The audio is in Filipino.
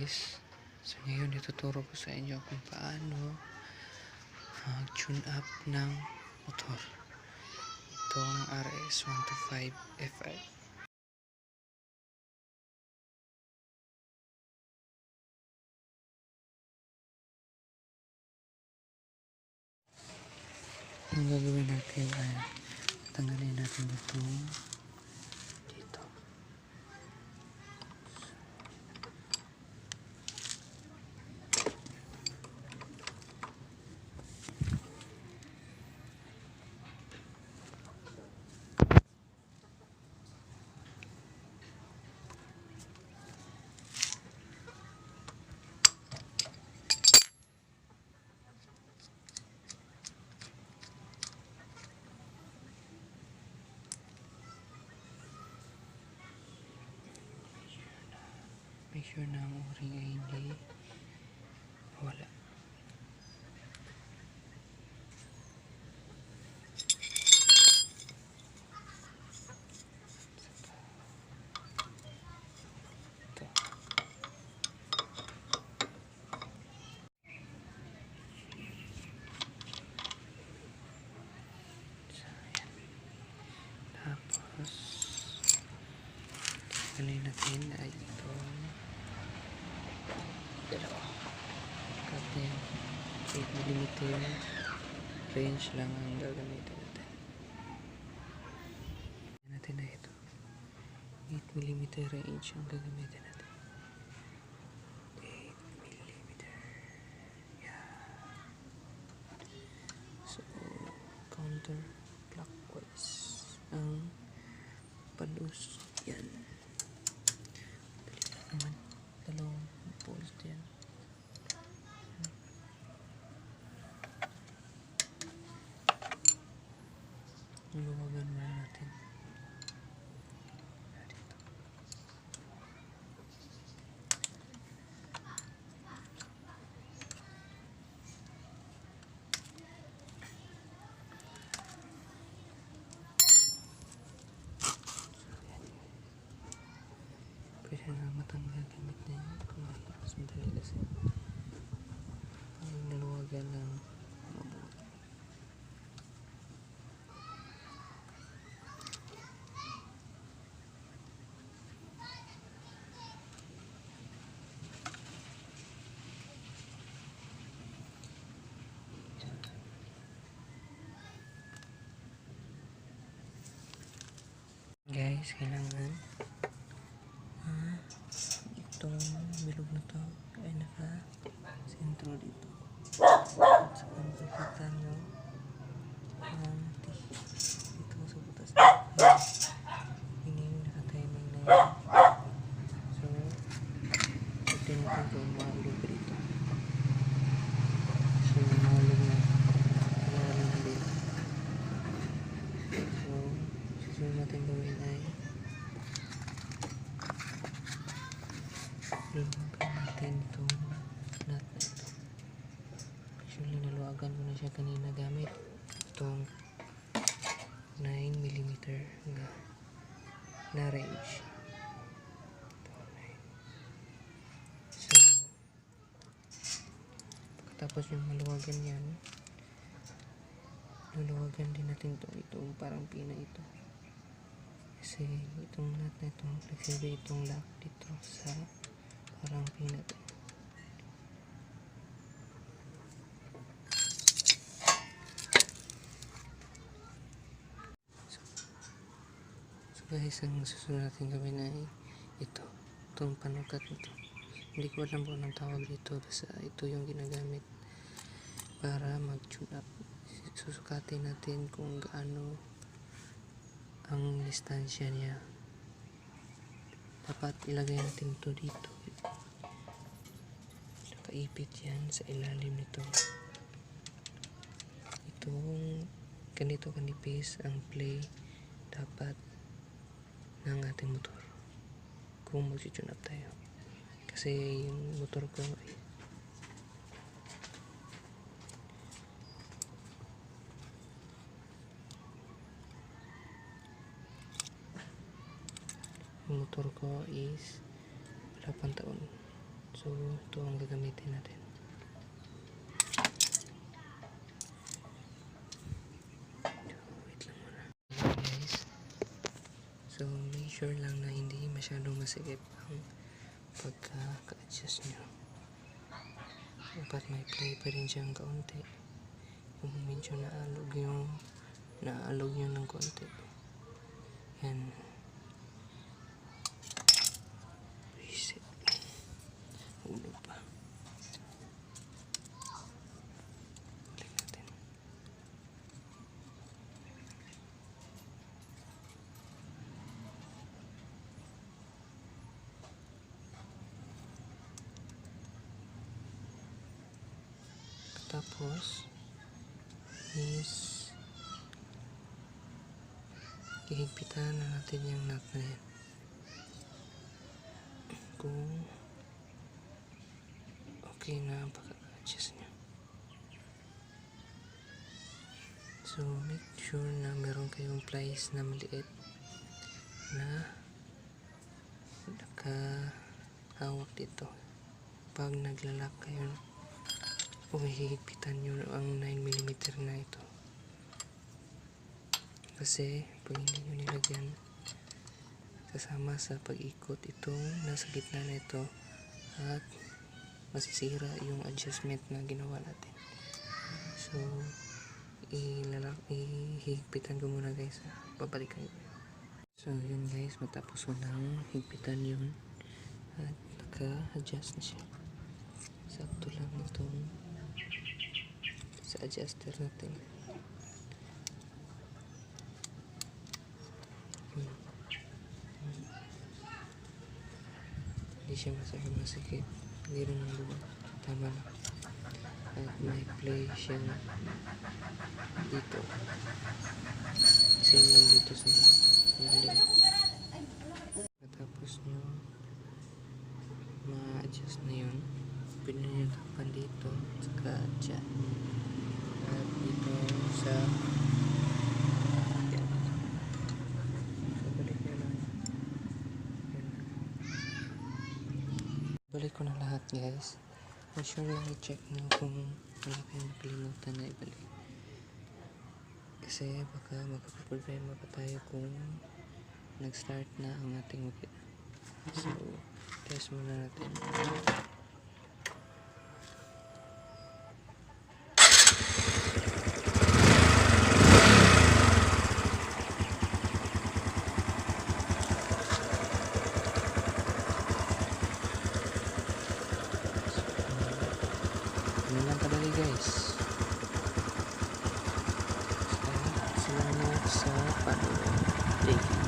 guys, so ngayon ituturo ko sa inyo kung paano mag-tune up ng motor. Itong RS125 Fi. Ang gagawin natin ay tanggalin natin ito dito. Make sure na ang o-ring ay hindi wala. Ito. So, yan. Tapos tanggalin natin ay ito dalawa. Kasi 8mm range lang ang gagamitin natin. Natin na ito. 8mm range ang gagamitin natin. 8mm. Yeah. So, counter clockwise ang palus. Yan. Dali lang naman. Dalawang post yan. Luwagan muna natin. Dito. Pwede na matanggal gamit na yun. Mas madali kasi. Ang naluwagan ng mabuti. Guys, kailangan itong bilog na to ay naka-sentro dito. At sa pagkakita nyo dito sa butas na hindi naka-timing na yun. So, ito natin kung mahulog pa dito. So, mahulog na dito. So, susunod natin gawin ay luluwagan natin itong nut na ito. Actually, naluwagan ko na siya kanina gamit itong 9mm na range. So, pagkatapos yung maluwagan yan, luluwagan din natin itong parang pina ito. Kasi itong nut na ito, nagsilbi itong lock dito sa parang pina ito. So guys, ang susunod natin gawin ay itong panukat nito. Hindi ko alam kung anong tawag dito, basta ito yung ginagamit para mag-tune up. Susukatin natin kung gaano ang distansya niya. Dapat ilagay natin ito dito. Nakaipit yan sa ilalim nito. Itong ganito kanipis ang play dapat ng ating motor kung mag-tune up tayo. Kasi yung motor ko ay is wala pang taon. So So ito ang gagamitin natin. Wait lang muna. Ayan guys. So make sure lang na hindi masyadong masikip ang pagka-adjust nyo. Dapat may play pa rin siyang kaunti. Kung medyo naalog nyo ng konti. Yan. Reset. Ulo pa. Balik natin. Tapos is ihigpitan na natin yung nut na yan. Kung okay na ang pagka-adjust nyo. So make sure na meron kayong pliers na maliit na nakahawak dito. Pag naglalak kayo, hihigpitan nyo ang 9mm na ito. Kasi pag hindi nyo nilagyan, kasama sa pag-ikot itong nasa gitna na ito at masisira yung adjustment na ginawa natin. So ihigpitan ko muna guys. Babalikan ko. So yun guys, matapos ko nang higpitan yun at naka-adjust na siya. Sakto lang itong sa adjuster natin. Hindi siya masikip. Hindi rin maluwag. Tama lang. At may play siya dito. Same lang dito sa lalim. Matapos nyo ma-adjust na yun, pwede nyo takpan dito saka dyan. At dito sa yan. So balik nyo lang. Yan. Balik ko na lahat guys. Make sure lang i-check nyo kung wala kayong nakalimutan na ibalik. Kasi baka magkakaproblema pa tayo kung nag-start na ang ating makina. So test muna natin. Ano lang kadali guys. Salamat sa panonood.